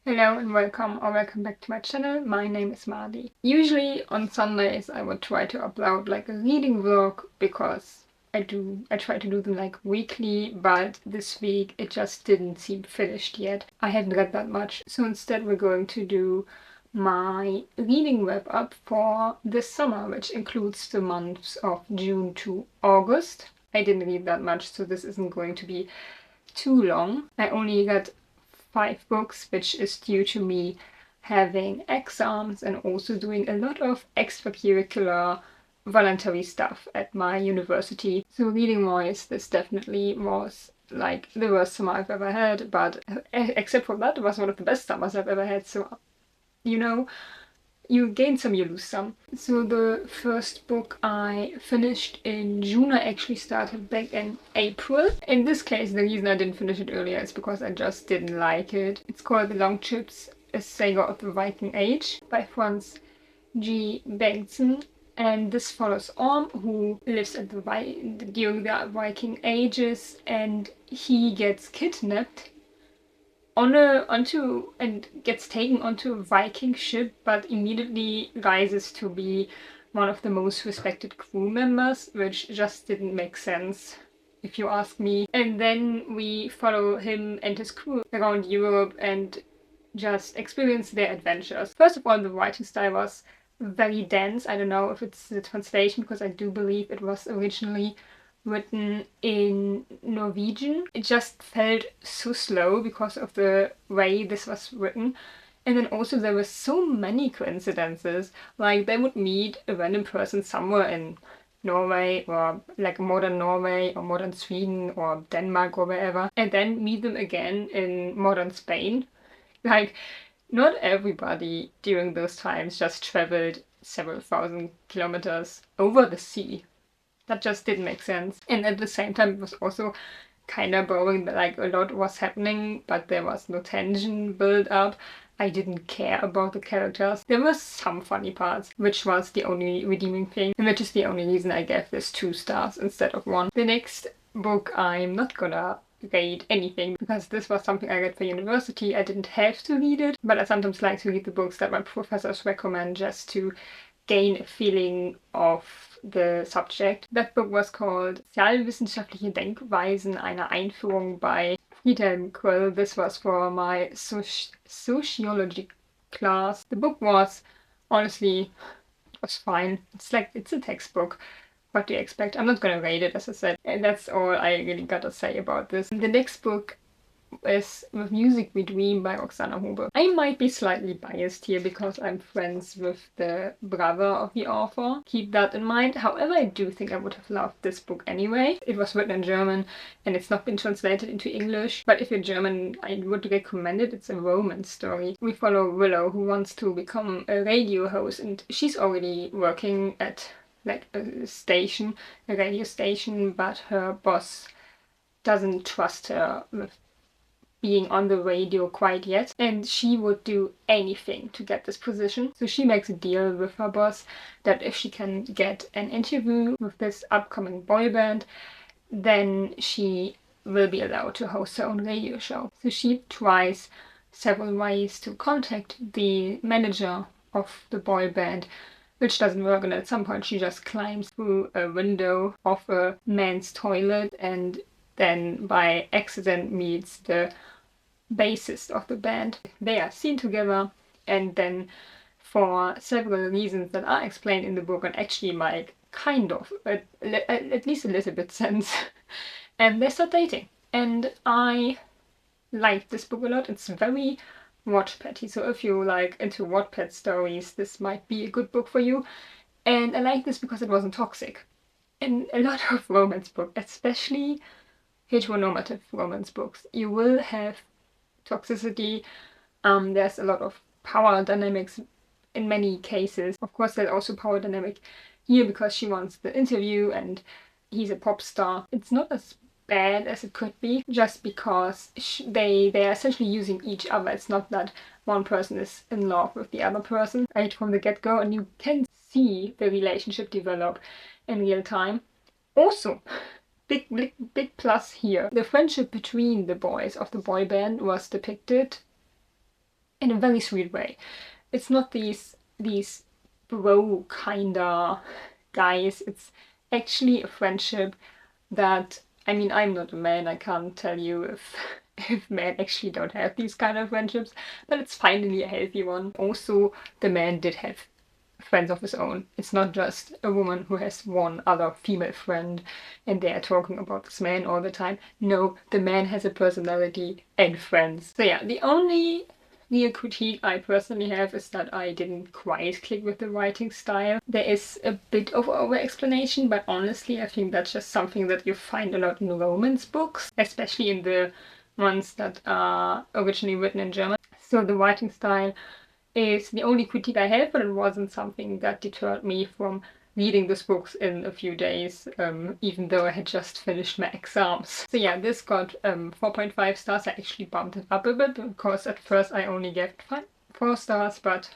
Hello and welcome back to my channel. My name is Mardi. Usually on Sundays I would try to upload like a reading vlog because I try to do them like weekly, but this week it just didn't seem finished yet. I haven't read that much, so instead we're going to do my reading wrap up for this summer, which includes the months of June to August. I didn't read that much, so this isn't going to be too long. I only read 5 books, which is due to me having exams and also doing a lot of extracurricular voluntary stuff at my university. So reading-wise, this definitely was like the worst summer I've ever had, but except for that, it was one of the best summers I've ever had, so you know, you gain some, you lose some. So the first book I finished in June. I actually started back in April. In this case, the reason I didn't finish it earlier is because I just didn't like it. It's called The Long Ships, a Saga of the Viking Age by Frans Bengtsson. And this follows Orm, who lives at during the Viking ages, and he gets kidnapped and gets taken onto a Viking ship, but immediately rises to be one of the most respected crew members, which just didn't make sense, if you ask me. And then we follow him and his crew around Europe and just experience their adventures. First of all, the writing style was very dense. I don't know if it's the translation, because I do believe it was originally written in Norwegian. It just felt so slow because of the way this was written. And then also there were so many coincidences. Like they would meet a random person somewhere in Norway, or like modern Norway or modern Sweden or Denmark or wherever, and then meet them again in modern Spain. Like, not everybody during those times just traveled several thousand kilometers over the sea. That just didn't make sense. And at the same time, it was also kind of boring. Like, a lot was happening, but there was no tension built up. I didn't care about the characters. There were some funny parts, which was the only redeeming thing, and which is the only reason I gave this 2 stars instead of 1. The next book I'm not gonna rate anything, because this was something I read for university. I didn't have to read it, but I sometimes like to read the books that my professors recommend just to gain a feeling of the subject. That book was called Sozialwissenschaftliche Denkweisen, Eine Einführung by Friedrich Kröll. This was for my sociology class. The book was, honestly, it was fine. It's a textbook. What do you expect? I'm not gonna rate it, as I said. And that's all I really gotta say about this. The next book is With Music We Dream by Roxana, Hube. I might be slightly biased here because I'm friends with the brother of the author. Keep that in mind. However, I do think I would have loved this book anyway. It was written in German and it's not been translated into English. But if you're German, I would recommend it. It's a romance story. We follow Willow, who wants to become a radio host, and she's already working at like a radio station, but her boss doesn't trust her with being on the radio quite yet, and she would do anything to get this position. So she makes a deal with her boss that if she can get an interview with this upcoming boy band, then she will be allowed to host her own radio show. So she tries several ways to contact the manager of the boy band, which doesn't work, and at some point she just climbs through a window of a man's toilet and then by accident meets the bassist of the band. They are seen together, and then for several reasons that are explained in the book and actually make kind of at least a little bit sense, and they start dating. And I like this book a lot. It's very Wattpad-y, so if you like into Wattpad stories, this might be a good book for you. And I like this because it wasn't toxic. In a lot of romance books, especially heteronormative romance books, you will have toxicity. There's a lot of power dynamics in many cases. Of course, there's also power dynamic here because she wants the interview and he's a pop star. It's not as bad as it could be, just because they are essentially using each other. It's not that one person is in love with the other person right from the get-go, and you can see the relationship develop in real time. Also, big plus here. The friendship between the boys of the boy band was depicted in a very sweet way. It's not these bro kinda guys. It's actually a friendship that, I mean, I'm not a man, I can't tell you if men actually don't have these kind of friendships, but it's finally a healthy one. Also, the man did have friends of his own. It's not just a woman who has one other female friend and they are talking about this man all the time. No, the man has a personality and friends. So yeah, the only real critique I personally have is that I didn't quite click with the writing style. There is a bit of over-explanation, but honestly I think that's just something that you find a lot in romance books, especially in the ones that are originally written in German. So the writing style is the only critique I have, but it wasn't something that deterred me from reading these books in a few days, even though I had just finished my exams. So yeah, this got 4.5 stars. I actually bumped it up a bit because at first I only gave it 4 stars, but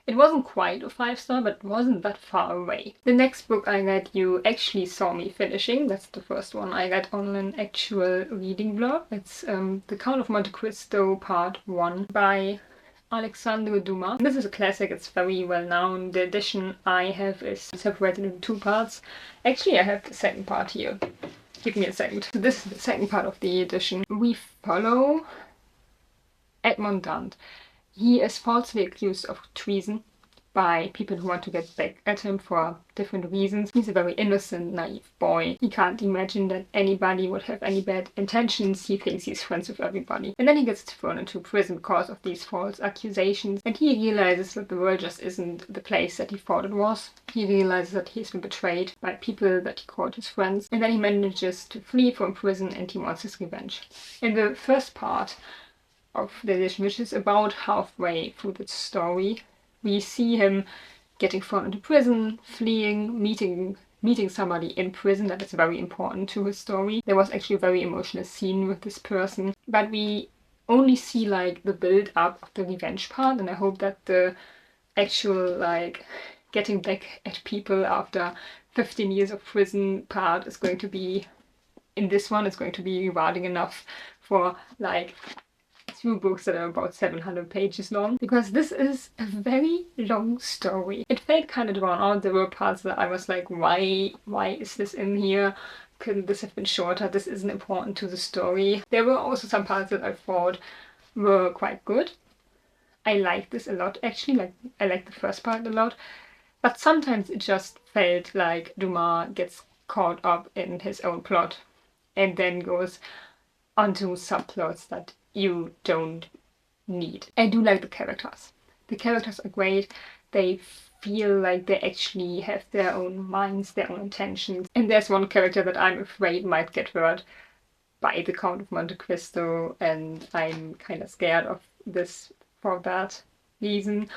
it wasn't quite a 5-star, but it wasn't that far away. The next book I read you actually saw me finishing. That's the first one I read on an actual reading blog. It's The Count of Monte Cristo Part 1 by Alexandre Dumas. This is a classic, it's very well known. The edition I have is separated into 2 parts. Actually, I have the second part here. Give me a second. So this is the second part of the edition. We follow Edmond Dant. He is falsely accused of treason by people who want to get back at him for different reasons. He's a very innocent, naive boy. He can't imagine that anybody would have any bad intentions. He thinks he's friends with everybody. And then he gets thrown into prison because of these false accusations. And he realizes that the world just isn't the place that he thought it was. He realizes that he's been betrayed by people that he called his friends. And then he manages to flee from prison and he wants his revenge. In the first part of the edition, which is about halfway through the story, we see him getting thrown into prison, fleeing, meeting somebody in prison. That is very important to his story. There was actually a very emotional scene with this person, but we only see like the build up of the revenge part, and I hope that the actual like getting back at people after 15 years of prison part is going to be, in this one, it's going to be rewarding enough for like 2 books that are about 700 pages long, because this is a very long story. It felt kind of drawn out. There were parts that I was like, why is this in here? Couldn't this have been shorter? This isn't important to the story. There were also some parts that I thought were quite good. I liked this a lot actually, like I liked the first part a lot, but sometimes it just felt like Dumas gets caught up in his own plot and then goes onto subplots that you don't need. I do like the characters. The characters are great. They feel like they actually have their own minds, their own intentions. And there's one character that I'm afraid might get hurt by the Count of Monte Cristo, and I'm kind of scared of this for that reason.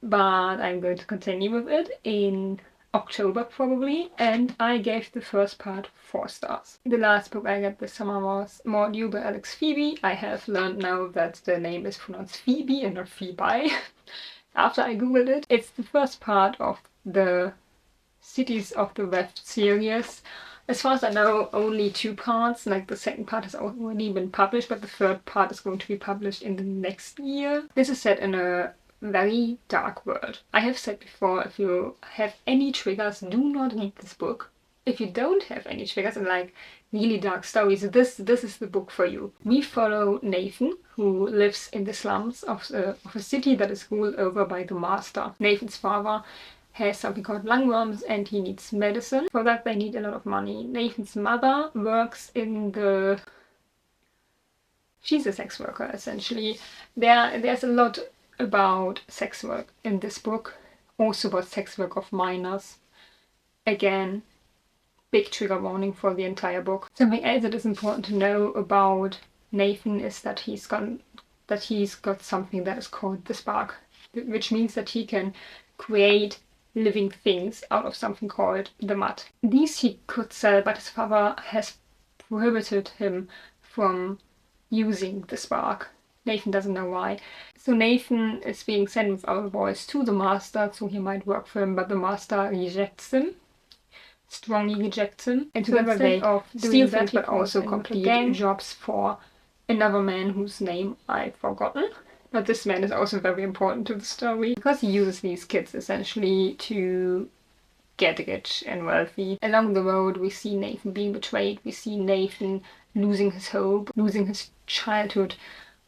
But I'm going to continue with it in October probably, and I gave the first part 4 stars. The last book I read this summer was Mordew by Alex Pheby. I have learned now that the name is pronounced Pheby and not Pheby after I googled it. It's the first part of the Cities of the Weft series. As far as I know, only 2 parts, like the second part has already been published, but the third part is going to be published in the next year. This is set in a very dark world. I have said before, if you have any triggers, do not read this book. If you don't have any triggers and like really dark stories, this is the book for you. We follow Nathan, who lives in the slums of a city that is ruled over by the master. Nathan's father has something called lungworms and he needs medicine. For that they need a lot of money. Nathan's mother works in the... she's a sex worker essentially. There's a lot about sex work in this book, also about sex work of minors. Again, big trigger warning for the entire book. Something else that is important to know about Nathan is that he's got something that is called the spark, which means that he can create living things out of something called the mud. These he could sell, but his father has prohibited him from using the spark. Nathan doesn't know why. So Nathan is being sent with our voice to the master so he might work for him, but the master rejects him. Strongly rejects him. And together they steal things but also complete jobs for another man whose name I've forgotten. But this man is also very important to the story because he uses these kids essentially to get rich and wealthy. Along the road we see Nathan being betrayed, we see Nathan losing his hope, losing his childhood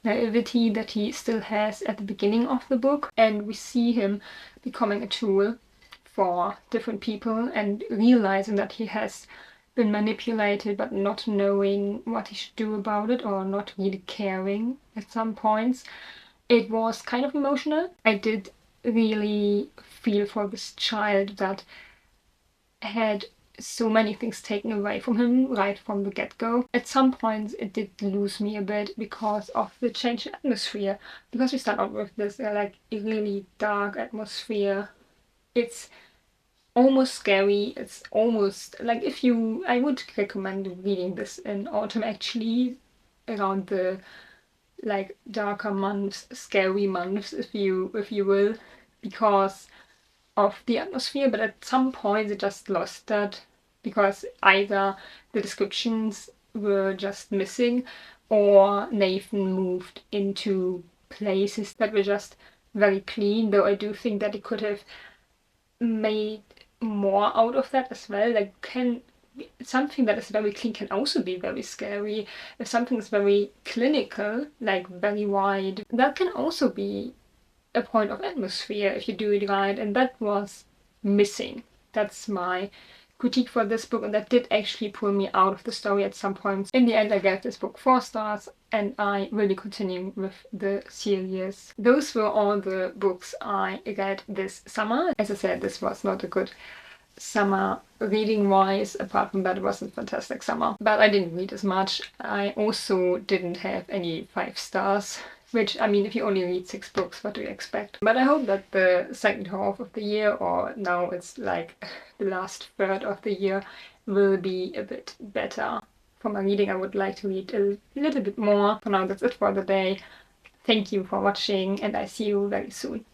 naivety that he still has at the beginning of the book, and we see him becoming a tool for different people and realizing that he has been manipulated but not knowing what he should do about it, or not really caring at some points. It was kind of emotional. I did really feel for this child that had so many things taken away from him right from the get-go. At some points it did lose me a bit because of the change in atmosphere, because we start out with this like really dark atmosphere. It's almost scary. It's almost like, I would recommend reading this in autumn, actually, around the like darker months, scary months, if you will, because of the atmosphere. But at some point it just lost that, because either the descriptions were just missing, or Nathan moved into places that were just very clean, though I do think that it could have made more out of that as well. Like, something that is very clean can also be very scary. If something is very clinical, like very wide, that can also be a point of atmosphere if you do it right, and that was missing. That's my critique for this book, and that did actually pull me out of the story at some points. In the end I gave this book 4 stars, and I really continue with the series. Those were all the books I read this summer. As I said, this was not a good summer reading wise. Apart from that, it was a fantastic summer, but I didn't read as much. I also didn't have any 5 stars, which, I mean, if you only read 6 books, what do you expect? But I hope that the second half of the year, or now it's like the last third of the year, will be a bit better. For my reading, I would like to read a little bit more. For now, that's it for the day. Thank you for watching, and I see you very soon.